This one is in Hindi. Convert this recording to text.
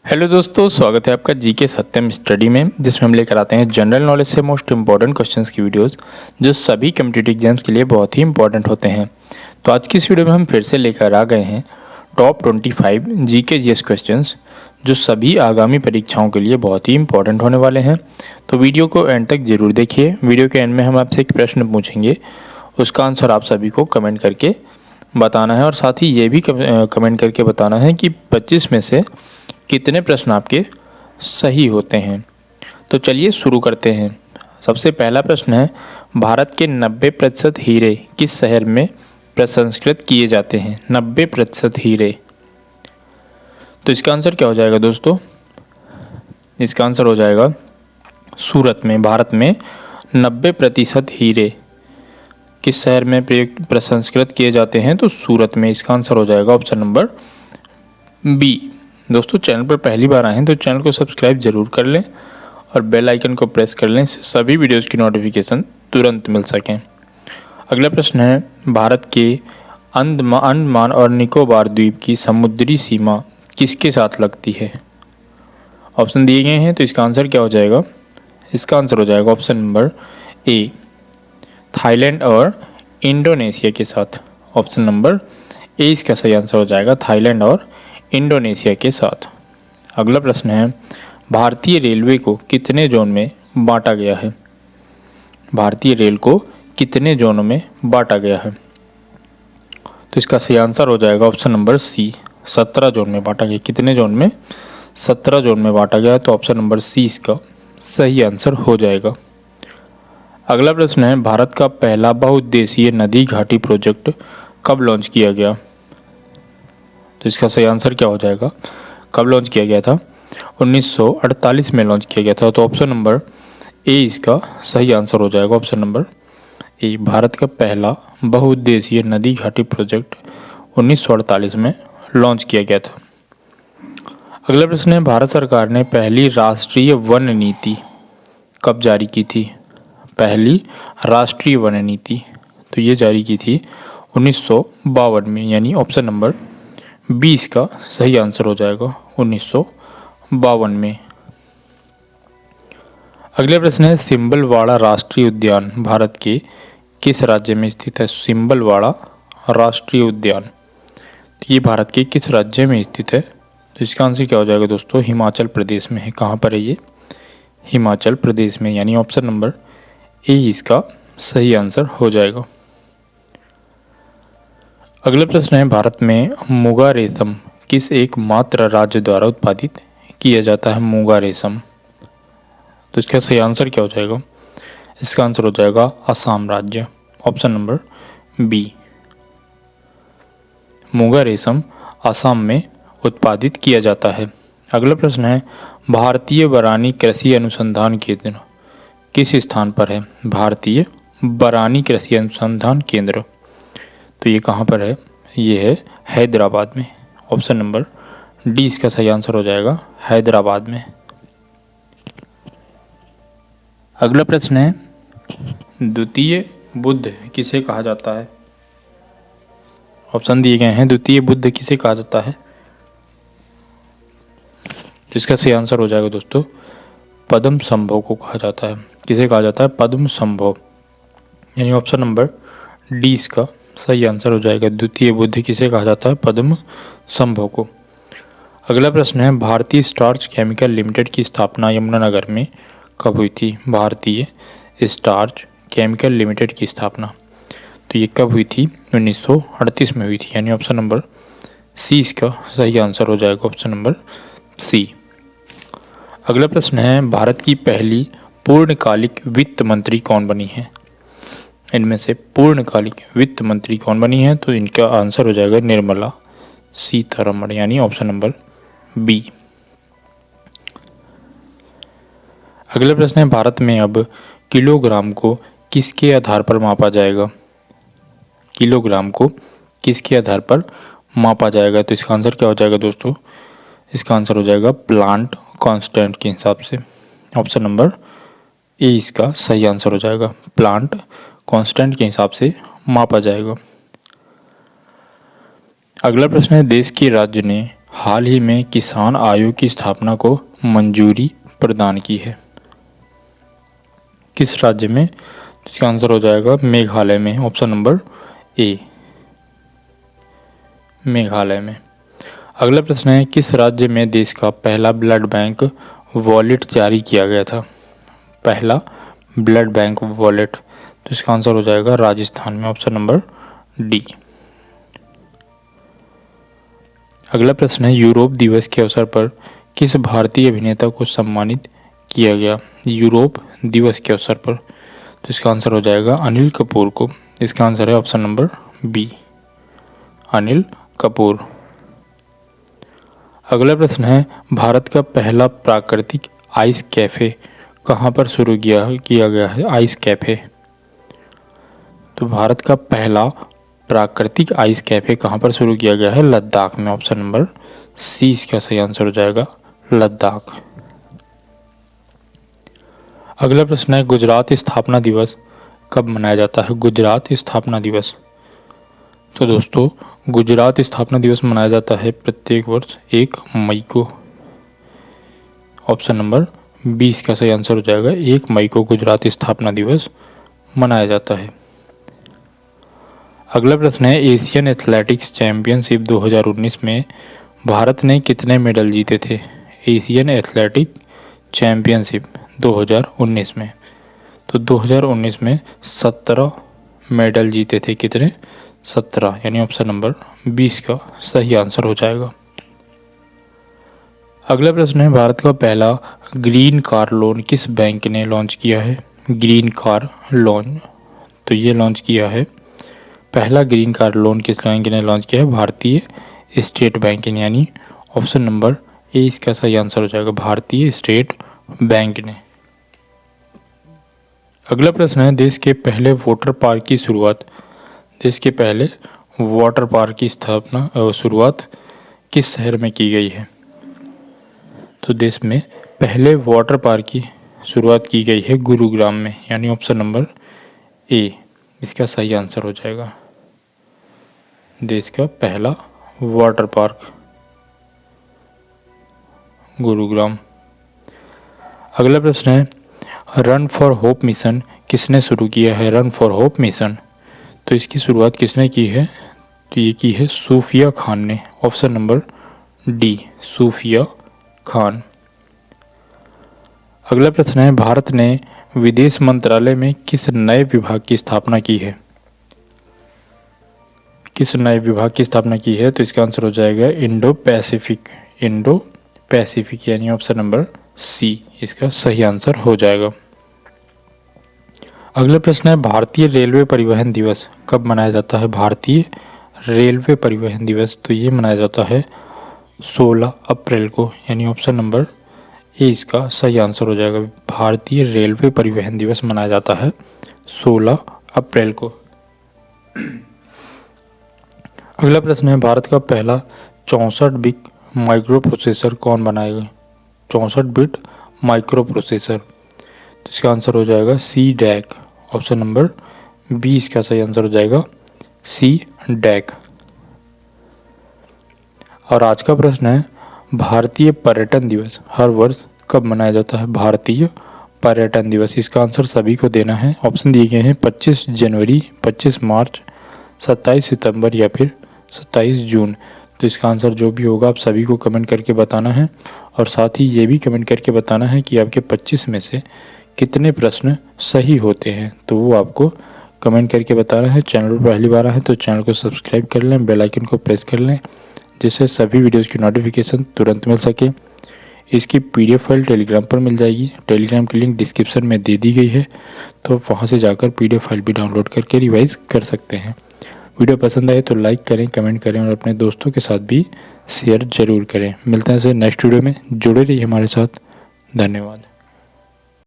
हेलो दोस्तों, स्वागत है आपका जीके सत्यम स्टडी में, जिसमें हम लेकर आते हैं जनरल नॉलेज से मोस्ट इंपॉर्टेंट क्वेश्चंस की वीडियोस जो सभी कम्पिटिटिव एग्जाम्स के लिए बहुत ही इंपॉर्टेंट होते हैं। तो आज की इस वीडियो में हम फिर से लेकर आ गए हैं टॉप 25 जीके जीएस क्वेश्चंस जो सभी आगामी परीक्षाओं के लिए बहुत ही इंपॉर्टेंट होने वाले हैं। तो वीडियो को एंड तक जरूर देखिए। वीडियो के एंड में हम आपसे एक प्रश्न पूछेंगे, उसका आंसर आप सभी को कमेंट करके बताना है और साथ ही ये भी कमेंट करके बताना है कि 25 में से कितने प्रश्न आपके सही होते हैं। तो चलिए शुरू करते हैं। सबसे पहला प्रश्न है, भारत के 90% हीरे किस शहर में प्रसंस्कृत किए जाते हैं? 90% हीरे। तो इसका आंसर क्या हो जाएगा दोस्तों? इसका आंसर हो जाएगा सूरत में। भारत में 90% हीरे किस शहर में प्रसंस्कृत किए जाते हैं? तो सूरत में। इसका आंसर हो जाएगा ऑप्शन नंबर बी। दोस्तों, चैनल पर पहली बार आए हैं तो चैनल को सब्सक्राइब जरूर कर लें और बेल आइकन को प्रेस कर लें, इससे सभी वीडियोस की नोटिफिकेशन तुरंत मिल सकें। अगला प्रश्न है, भारत के अंडमान और निकोबार द्वीप की समुद्री सीमा किसके साथ लगती है? ऑप्शन दिए गए हैं, तो इसका आंसर क्या हो जाएगा? इसका आंसर हो जाएगा ऑप्शन नंबर ए, थाईलैंड और इंडोनेशिया के साथ। ऑप्शन नंबर ए इसका सही आंसर हो जाएगा, थाईलैंड और इंडोनेशिया के साथ। अगला प्रश्न है, भारतीय रेलवे को कितने जोन में बांटा गया है? भारतीय रेल को कितने जोनों में बांटा गया है? तो इसका सही आंसर हो जाएगा ऑप्शन नंबर सी, 17 जोन में बांटा गया। कितने जोन में? 17 जोन में बांटा गया है, तो ऑप्शन नंबर सी इसका सही आंसर हो जाएगा। अगला प्रश्न है, भारत का पहला बहुउद्देशीय नदी घाटी प्रोजेक्ट कब लॉन्च किया गया? तो इसका सही आंसर क्या हो जाएगा? कब लॉन्च किया गया था? 1948 में लॉन्च किया गया था। तो ऑप्शन नंबर ए इसका सही आंसर हो जाएगा, ऑप्शन नंबर ए। भारत का पहला बहुउद्देशीय नदी घाटी प्रोजेक्ट 1948 में लॉन्च किया गया था। अगला प्रश्न है, भारत सरकार ने पहली राष्ट्रीय वन नीति कब जारी की थी? पहली राष्ट्रीय वन नीति तो ये जारी की थी 1952 में, यानी ऑप्शन नंबर 20 का सही आंसर हो जाएगा 1952 में। अगला प्रश्न है, सिंबलवाड़ा राष्ट्रीय उद्यान भारत के किस राज्य में स्थित है? सिंबलवाड़ा राष्ट्रीय उद्यान तो ये भारत के किस राज्य में स्थित है? तो इसका आंसर क्या हो जाएगा दोस्तों? हिमाचल प्रदेश में है। कहाँ पर है ये? हिमाचल प्रदेश में, यानी ऑप्शन नंबर ए इसका सही आंसर हो जाएगा। अगला प्रश्न है, भारत में मुगा रेशम किस एकमात्र राज्य द्वारा उत्पादित किया जाता है? मुगा रेशम तो इसका सही आंसर क्या हो जाएगा? इसका आंसर हो जाएगा असम राज्य, ऑप्शन नंबर बी। मुगा रेशम असम में उत्पादित किया जाता है। अगला प्रश्न है, भारतीय बरानी कृषि अनुसंधान केंद्र किस स्थान पर है? भारतीय बरानी कृषि अनुसंधान केंद्र तो ये कहाँ पर है? ये है हैदराबाद में। ऑप्शन नंबर डी इसका सही आंसर हो जाएगा, हैदराबाद में। अगला प्रश्न है, द्वितीय बुद्ध किसे कहा जाता है? ऑप्शन दिए गए हैं, द्वितीय बुद्ध किसे कहा जाता है? जिसका सही आंसर हो जाएगा दोस्तों, पद्मसंभव को कहा जाता है। किसे कहा जाता है? पद्मसंभव, यानी ऑप्शन नंबर डी इसका सही आंसर हो जाएगा। द्वितीय बुद्ध किसे कहा जाता है? पद्मसंभव को। अगला प्रश्न है, भारतीय स्टार्च केमिकल लिमिटेड की स्थापना यमुनानगर में कब हुई थी? भारतीय स्टार्च केमिकल लिमिटेड की स्थापना तो ये कब हुई थी? 1938 में हुई थी, यानी ऑप्शन नंबर सी इसका सही आंसर हो जाएगा, ऑप्शन नंबर सी। अगला प्रश्न है, भारत की पहली पूर्णकालिक वित्त मंत्री कौन बनी है? इनमें से पूर्णकालिक वित्त मंत्री कौन बनी है? तो इनका आंसर हो जाएगा निर्मला सीतारमण, यानी ऑप्शन नंबर बी। अगला प्रश्न है, भारत में अब किलोग्राम को किसके आधार पर मापा जाएगा? किलोग्राम को किसके आधार पर मापा जाएगा? तो इसका आंसर क्या हो जाएगा दोस्तों? इसका आंसर हो जाएगा प्लांट कांस्टेंट के हिसाब से। ऑप्शन नंबर ए इसका सही आंसर हो जाएगा, प्लांट कांस्टेंट के हिसाब से मापा जाएगा। अगला प्रश्न है, देश के राज्य ने हाल ही में किसान आयोग की स्थापना को मंजूरी प्रदान की है? किस राज्य में? इसका आंसर हो जाएगा मेघालय में, ऑप्शन नंबर ए, मेघालय में। अगला प्रश्न है, किस राज्य में देश का पहला ब्लड बैंक वॉलेट जारी किया गया था? पहला ब्लड बैंक वॉलेट, तो इसका आंसर हो जाएगा राजस्थान में, ऑप्शन नंबर डी। अगला प्रश्न है, यूरोप दिवस के अवसर पर किस भारतीय अभिनेता को सम्मानित किया गया? यूरोप दिवस के अवसर पर, तो इसका आंसर हो जाएगा अनिल कपूर को। इसका आंसर है option number B, Anil Kapoor. अगला प्रश्न है, भारत का पहला प्राकृतिक आइस कैफे कहाँ पर शुरू किया गया है? आइस कैफे, तो भारत का पहला प्राकृतिक आइस कैफे कहाँ पर शुरू किया गया है? लद्दाख में, ऑप्शन नंबर सी इसका सही आंसर हो जाएगा, लद्दाख। अगला प्रश्न है, गुजरात स्थापना दिवस कब मनाया जाता है? गुजरात स्थापना दिवस, तो दोस्तों गुजरात स्थापना दिवस मनाया जाता है प्रत्येक वर्ष 1 मई को, ऑप्शन नंबर 20 का सही आंसर हो जाएगा, 1 मई को गुजरात स्थापना दिवस मनाया जाता है। अगला प्रश्न है, एशियन एथलेटिक्स चैंपियनशिप 2019 में भारत ने कितने मेडल जीते थे? एशियन एथलेटिक चैंपियनशिप 2019 में, तो 2019 में 17 मेडल जीते थे। कितने? 17, यानी ऑप्शन नंबर 20 का सही आंसर हो जाएगा। अगला प्रश्न है, भारत का पहला ग्रीन कार लोन किस बैंक ने लॉन्च किया है? ग्रीन कार लोन, तो ये लॉन्च किया है, पहला ग्रीन कार लोन किस बैंक ने लॉन्च किया है? भारतीय स्टेट बैंक ने, यानी ऑप्शन नंबर ए इसका सही आंसर हो जाएगा, भारतीय स्टेट बैंक ने। अगला प्रश्न है, देश के पहले वाटर पार्क की शुरुआत, देश के पहले वाटर पार्क की स्थापना शुरुआत किस शहर में की गई है? तो देश में पहले वाटर पार्क की शुरुआत की गई है गुरुग्राम में, यानी ऑप्शन नंबर ए इसका सही आंसर हो जाएगा, देश का पहला वाटर पार्क गुरुग्राम। अगला प्रश्न है, रन फॉर होप मिशन किसने शुरू किया है? रन फॉर होप मिशन, तो इसकी शुरुआत किसने की है? तो ये की है सूफिया खान ने, ऑप्शन नंबर डी, सूफिया खान। अगला प्रश्न है, भारत ने विदेश मंत्रालय में किस नए विभाग की स्थापना की है? किस नए विभाग की स्थापना की है? तो इसका आंसर हो जाएगा इंडो पैसिफिक, इंडो पैसिफिक, यानी ऑप्शन नंबर सी इसका सही आंसर हो जाएगा। अगला प्रश्न है, भारतीय रेलवे परिवहन दिवस कब मनाया जाता है? भारतीय रेलवे परिवहन दिवस, तो ये मनाया जाता है 16 अप्रैल को, यानी ऑप्शन नंबर ए इसका सही आंसर हो जाएगा, भारतीय रेलवे परिवहन दिवस मनाया जाता है 16 अप्रैल को। अगला प्रश्न है, भारत का पहला 64 बिट माइक्रो प्रोसेसर कौन बनाएगा? 64 बिट माइक्रो प्रोसेसर, तो इसका आंसर हो जाएगा सी डैक, ऑप्शन नंबर 20 का सही आंसर हो जाएगा, सी डैक। और आज का प्रश्न है, भारतीय पर्यटन दिवस हर वर्ष कब मनाया जाता है? भारतीय पर्यटन दिवस, इसका आंसर सभी को देना है। ऑप्शन दिए गए हैं 25 जनवरी, 25 मार्च, 27 सितंबर या फिर 27 जून। तो इसका आंसर जो भी होगा आप सभी को कमेंट करके बताना है, और साथ ही ये भी कमेंट करके बताना है कि आपके 25 में से कितने प्रश्न सही होते हैं, तो वो आपको कमेंट करके बताना है। चैनल पर पहली बार आए तो चैनल को सब्सक्राइब कर लें, बेल आइकन को प्रेस कर लें, जिससे सभी वीडियोज़ की नोटिफिकेशन तुरंत मिल सके। इसकी PDF फाइल टेलीग्राम पर मिल जाएगी, टेलीग्राम की लिंक डिस्क्रिप्शन में दे दी गई है, तो वहाँ से जाकर PDF फाइल भी डाउनलोड करके रिवाइज कर सकते हैं। वीडियो पसंद आए तो लाइक करें, कमेंट करें और अपने दोस्तों के साथ भी शेयर ज़रूर करें। मिलते हैं नेक्स्ट वीडियो में, जुड़े रहिए हमारे साथ। धन्यवाद।